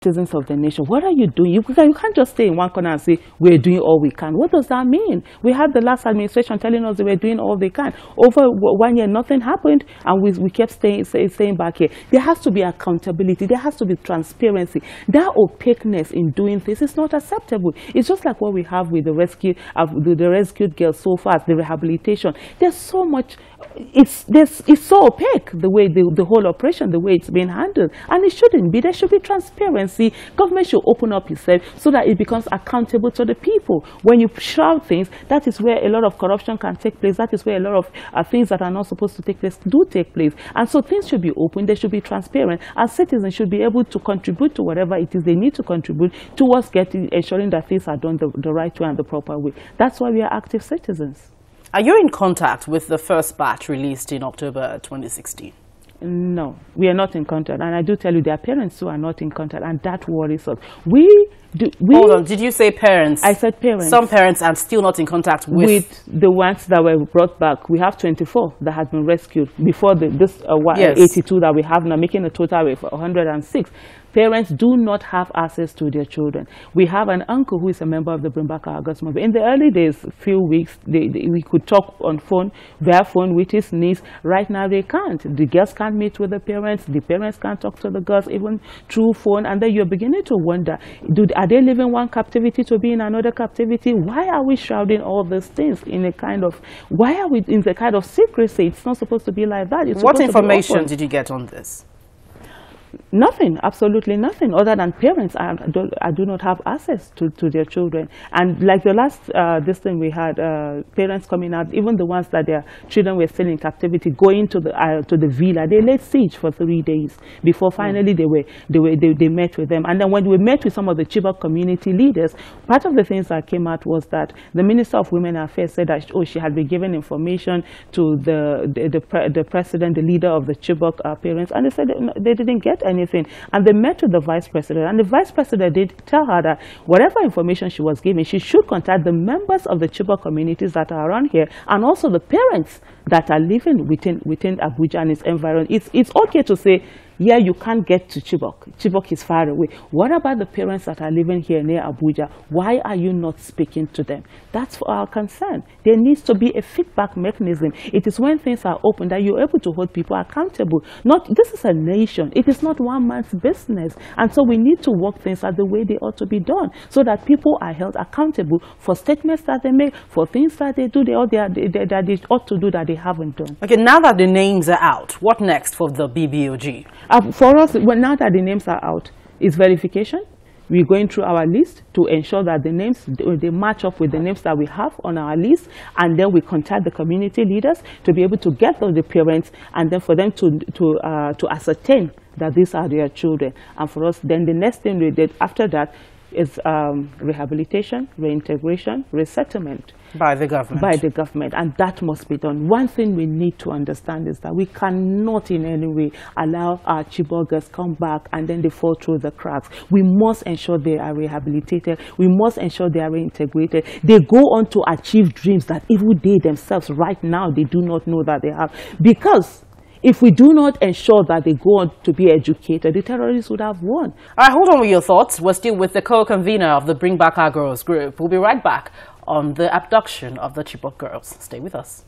citizens of the nation. What are you doing? You can't just stay in one corner and say, we're doing all we can. What does that mean? We had the last administration telling us they were doing all they can. Over 1 year, nothing happened, and we kept staying back here. There has to be accountability. There has to be transparency. That opaqueness in doing this is not acceptable. It's just like what we have with the rescued girls so far, the rehabilitation. There's so much. It's so opaque, the way the whole operation, the way it's being handled, and it shouldn't be. There should be transparency. Government should open up itself so that it becomes accountable to the people. When you shroud things, that is where a lot of corruption can take place. That is where a lot of things that are not supposed to take place do take place. And so things should be open. They should be transparent, and citizens should be able to contribute to whatever it is they need to contribute towards ensuring that things are done the right way and the proper way. That's why we are active citizens. Are you in contact with the first batch released in October 2016? No, we are not in contact. And I do tell you, their parents too are not in contact, and that worries us. Hold on, did you say parents? I said parents. Some parents are still not in contact with the ones that were brought back. We have 24 that had been rescued before this yes. 82 that we have now, making a total of 106. Parents do not have access to their children. We have an uncle who is a member of the Bring Back Our Girls movement. In the early days, few weeks, we could talk on phone, via phone with his niece. Right now, they can't. The girls can't meet with the parents can't talk to the girls, even through phone. And then you're beginning to wonder, are they leaving one captivity to be in another captivity? Why are we shrouding all these things in a kind of, why are we in the kind of secrecy? It's not supposed to be like that. What information did you get on this? Nothing, absolutely nothing, other than parents I do not have access to their children. And like the last this thing we had, parents coming out, even the ones that their children were still in captivity, going to the villa. They laid siege for 3 days before finally they met with them. And then when we met with some of the Chibok community leaders, part of the things that came out was that the Minister of Women Affairs said that she had been given information to the president, the leader of the Chibok parents, and they said they didn't get anything. And they met with the vice president, and the vice president did tell her that whatever information she was given, she should contact the members of the Chibok communities that are around here, and also the parents that are living within Abuja and its environment. It's okay to say, yeah, you can't get to Chibok. Chibok is far away. What about the parents that are living here near Abuja? Why are you not speaking to them? That's for our concern. There needs to be a feedback mechanism. It is when things are open that you're able to hold people accountable. This is a nation. It is not one man's business. And so we need to work things out the way they ought to be done, so that people are held accountable for statements that they make, for things that they do, that they ought to do that they haven't done. Okay, now that the names are out, what next for the BBOG? For us, now that the names are out, it's verification. We're going through our list to ensure that the names, they match up with the names that we have on our list, and then we contact the community leaders to be able to get the parents, and then for them to ascertain that these are their children. And for us, then the next thing we did after that is rehabilitation, reintegration, resettlement. By the government. By the government, and that must be done. One thing we need to understand is that we cannot in any way allow our Chibok girls come back and then they fall through the cracks. We must ensure they are rehabilitated. We must ensure they are reintegrated. They go on to achieve dreams that even they themselves right now, they do not know that they have. Because if we do not ensure that they go on to be educated, the terrorists would have won. All right, hold on with your thoughts. We're still with the co-convener of the Bring Back Our Girls group. We'll be right back on the abduction of the Chibok girls. Stay with us.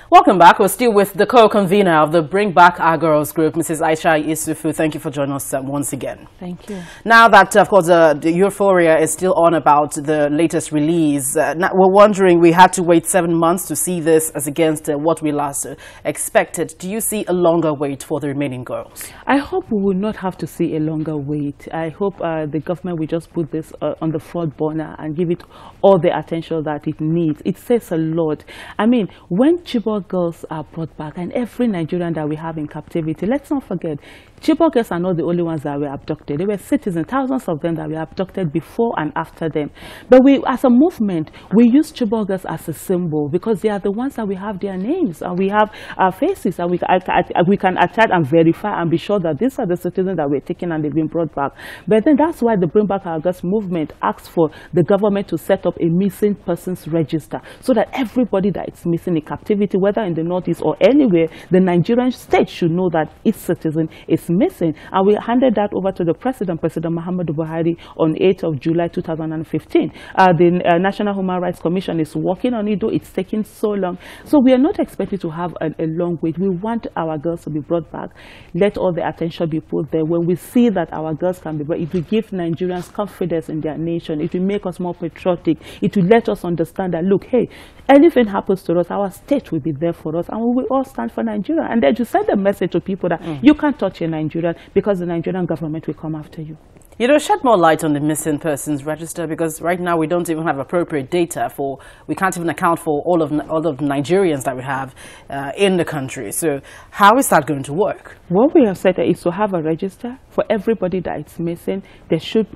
Welcome back. We're still with the co-convener of the Bring Back Our Girls group, Mrs. Aisha Isufu. Thank you for joining us once again. Thank you. Now that, of course, the euphoria is still on about the latest release, now we're wondering, we had to wait 7 months to see this as against what we last expected. Do you see a longer wait for the remaining girls? I hope we will not have to see a longer wait. I hope the government will just put this on the front burner and give it all the attention that it needs. It says a lot. I mean, when Chibok Chibok girls are brought back, and every Nigerian that we have in captivity, let's not forget, Chibok girls are not the only ones that were abducted. They were citizens, thousands of them that were abducted before and after them. But we, as a movement, we use Chibok girls as a symbol because they are the ones that we have their names and we have our faces, and we can attach and verify and be sure that these are the citizens that were taken and they've been brought back. But then that's why the Bring Back Our Girls movement asks for the government to set up a missing persons register so that everybody that is missing in captivity, whether in the Northeast or anywhere, the Nigerian state should know that its citizen is missing. And we handed that over to the President Muhammadu Buhari, on 8th of July 2015. The National Human Rights Commission is working on it, though it's taking so long. So we are not expected to have a long wait. We want our girls to be brought back. Let all the attention be put there. When we see that our girls can be brought, it will give Nigerians confidence in their nation. It will make us more patriotic. It will let us understand that, look, hey, anything happens to us, our state will be there for us, and we will all stand for Nigeria. And then you send a message to people that you can't touch a Nigerian because the Nigerian government will come after you. You know, shed more light on the missing persons register, because right now we don't even have appropriate data for, we can't even account for all of the Nigerians that we have in the country. So how is that going to work? What we have said is to have a register for everybody that is missing. They should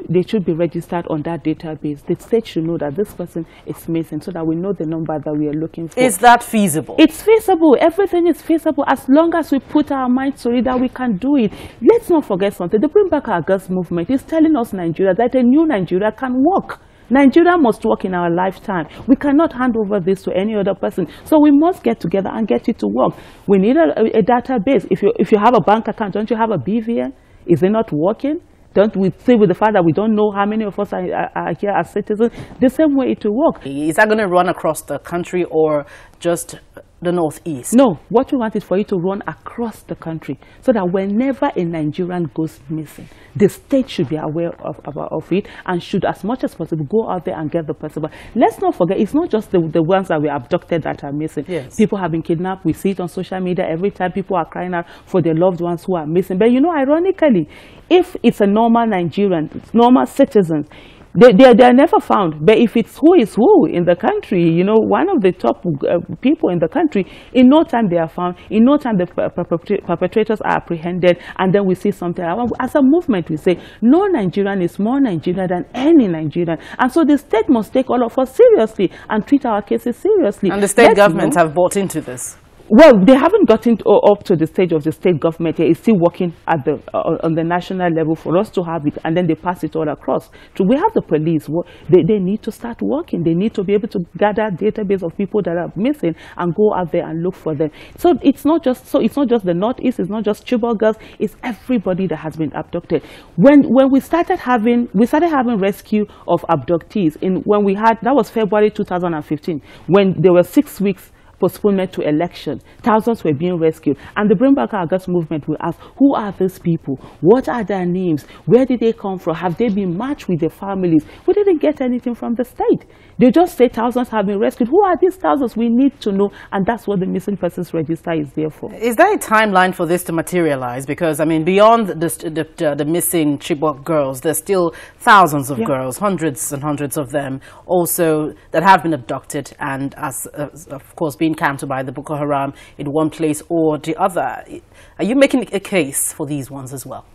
be registered on that database. The state should know that this person is missing so that we know the number that we are looking for. Is that feasible? It's feasible. Everything is feasible as long as we put our minds to it that we can do it. Let's not forget something. The Bring Back Our Girls movement is telling us Nigeria that a new Nigeria can work. Nigeria must work in our lifetime. We cannot hand over this to any other person. So we must get together and get it to work. We need a database. If you have a bank account, don't you have a BVN? Is it not working? Don't we say with the fact that we don't know how many of us are here as citizens? The same way it will work. Is that going to run across the country or just the Northeast? No, what we want is for it to run across the country so that whenever a Nigerian goes missing, the state should be aware of it and should, as much as possible, go out there and get the person. But let's not forget, it's not just the ones that were abducted that are missing. Yes. People have been kidnapped. We see it on social media every time. People are crying out for their loved ones who are missing. But you know, ironically, if it's a normal Nigerian, normal citizens, they are never found. But if it's who is who in the country, you know, one of the top people in the country, in no time they are found, in no time the perpetrators are apprehended, and then we see something. As a movement, we say, no Nigerian is more Nigerian than any Nigerian. And so the state must take all of us seriously and treat our cases seriously. And the state governments have bought into this. Well, they haven't gotten up to the stage of the state government yet. It's still working at on the national level for us to have it, and then they pass it all across. So we have the police. They need to start working. They need to be able to gather a database of people that are missing and go out there and look for them. So it's not just the Northeast. It's not just Chibok girls. It's everybody that has been abducted. When we started having rescue of abductees that was February 2015, when there were 6 weeks postponement to election. Thousands were being rescued. And the Bring Back Our Girls movement will ask, who are these people? What are their names? Where did they come from? Have they been matched with their families? We didn't get anything from the state. They just say thousands have been rescued. Who are these thousands? We need to know. And that's what the Missing Persons Register is there for. Is there a timeline for this to materialize? Because, I mean, beyond the missing Chibok girls, there's still thousands of girls, hundreds and hundreds of them also that have been abducted and, of course, being counted by the Boko Haram in one place or the other. Are you making a case for these ones as well?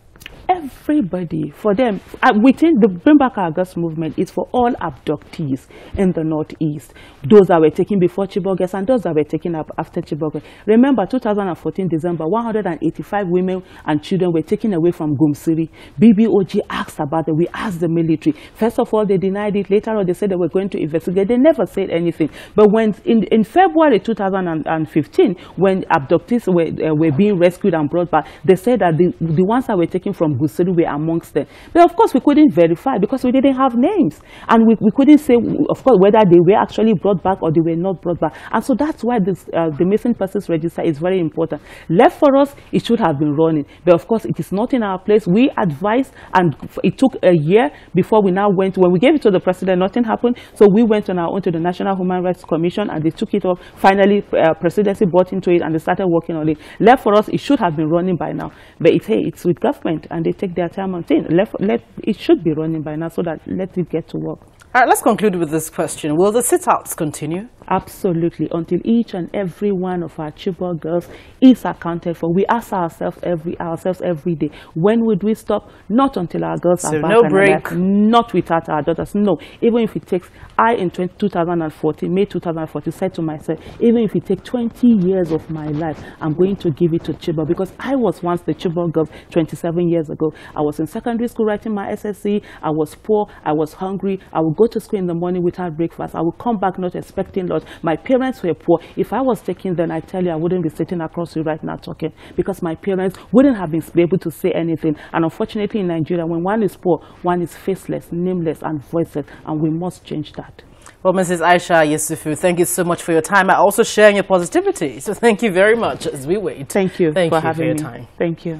Everybody, for them, within the Bring Back Our Girls movement is for all abductees in the Northeast. Those that were taken before Chibok girls and those that were taken up after Chibok girls. Remember, 2014 December, 185 women and children were taken away from Gumsiri. BBOG asked about it. We asked the military. First of all, they denied it. Later on, they said they were going to investigate. They never said anything. But when in February 2015, when abductees were being rescued and brought back, they said that the ones that were taken from Gusiri were amongst them. But of course, we couldn't verify because we didn't have names. And we couldn't say, of course, whether they were actually brought back or they were not brought back. And so that's why the Missing Persons Register is very important. Left for us, it should have been running. But of course, it is not in our place. We advised, and it took a year before we now went. When we gave it to the president, nothing happened. So we went on our own to the National Human Rights Commission, and they took it up. Finally, presidency bought into it, and they started working on it. Left for us, it should have been running by now. But it's with government, and they take their time on things. It should be running by now, so that let it get to work. All right, let's conclude with this question. Will the sit-outs continue? Absolutely, until each and every one of our Chibok girls is accounted for. We ask ourselves every day, when would we stop? Not until our girls are back no and break. alive, not without our daughters. No, even if it takes, in 2014, May 2014, said to myself, even if it takes 20 years of my life, I'm going to give it to Chibok, because I was once the Chibok girl 27 years ago. I was in secondary school writing my SSC. I was poor. I was hungry. I would go to school in the morning without breakfast. I would come back not expecting lunch. My parents were poor. If I was taking them, I tell you, I wouldn't be sitting across you right now talking, because my parents wouldn't have been able to say anything. And unfortunately in Nigeria, when one is poor, one is faceless, nameless, and voiceless, and we must change that. Well, Mrs. Aisha Yusufu, thank you so much for your time. I also sharing your positivity. So thank you very much as we wait. Thank you for having me. Time. Thank you.